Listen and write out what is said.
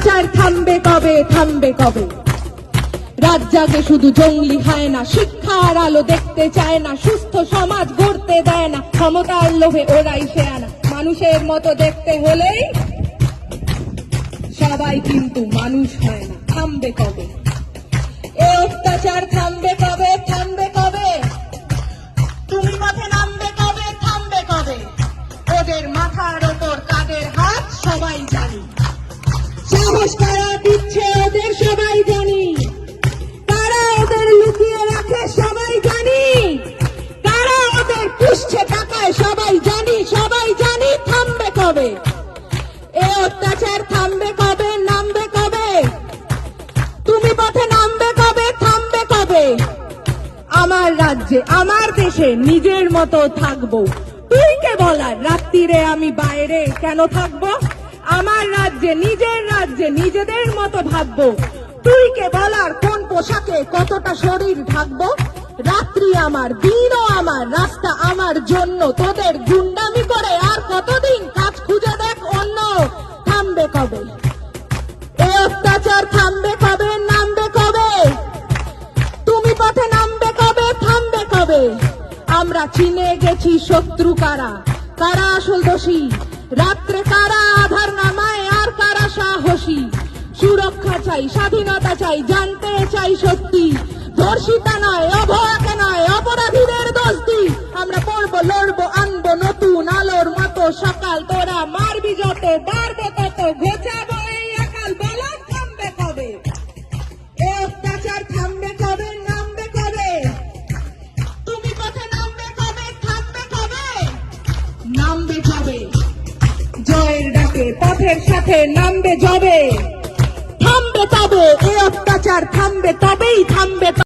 অত্যাচার থামবে কবে, থামবে কবে? রাত জাগে শুধু জঙ্গলি হয় না, শিক্ষার আলো দেখতে চায় না, সুস্থ সমাজ গড়তে দেয় না, ক্ষমতার লোভে ওরাই শেয়ানা। মানুষের মতো দেখতে হলেই সবাই কিন্তু মানুষ হয় না। থামবে কবে এ অত্যাচার? থামবে কবে, থামবে কবে? তুমি পথে নামবে কবে, থামবে কবে? ওদের মাথার ওপর কাদের হাত সবাই জানি, সাহস কারা দিচ্ছে ওদের সবাই জানি, কারা ওদের লুকিয়ে রাখে সবাই জানি, কারা ওদের পুষছে টাকায় সবাই জানি, সবাই জানি। থামবে কবে এ অত্যাচার? থামবে কবে, নামবে কবে? তুমি পথে নামবে কবে, থামবে কবে? আমার রাজ্যে আমার দেশে নিজের মতো থাকবো, তুই কে বলার রাত্রিরে আমি বাইরে কেন থাকবো? আমার রাজ্যে নিজেদের মতো ভাববো, তুই কে বলার কোন পোশাকে কতটা শরীর ঢাকবো? রাত্রি আমার, দিনও আমার, রাস্তা আমার জন্য, তোদের গুন্ডামি করে আর কতদিন কাজ খুঁজে দেখ অন্য। থামবে কবে এ অত্যাচার? থামবে কবে, নামবে কবে? তুমি পথে নামবে কবে, থামবে কবে? আমরা চিনে গেছি শত্রু কারা, কারা আসল দোষী, রাত্রে কারা আধার নামায় আর কারা সাহসী। সুরক্ষা চাই, স্বাধীনতা চাই, জানতে চাই সত্যি, ধর্ষিতা নয়, অভয়াকে নয়, অপরাধীদের দোষ দি। আমরা পড়বো, লড়বো, আনবো নতুন আলোর মতো সকাল, তোরা মারবি যত, বাড়বো তত, ঘোচাবো এই একাল। বলো থামবে কবে এ অত্যাচার? থামবে কবে, নামবে কবে? তুমি পথে নামবে কবে, থামবে কবে? নামবে কবে জয়ের ডাকে পথের সাথে নামবে যবে? থামবে তবে এ অত্যাচার, থামবে তবেই থামবে।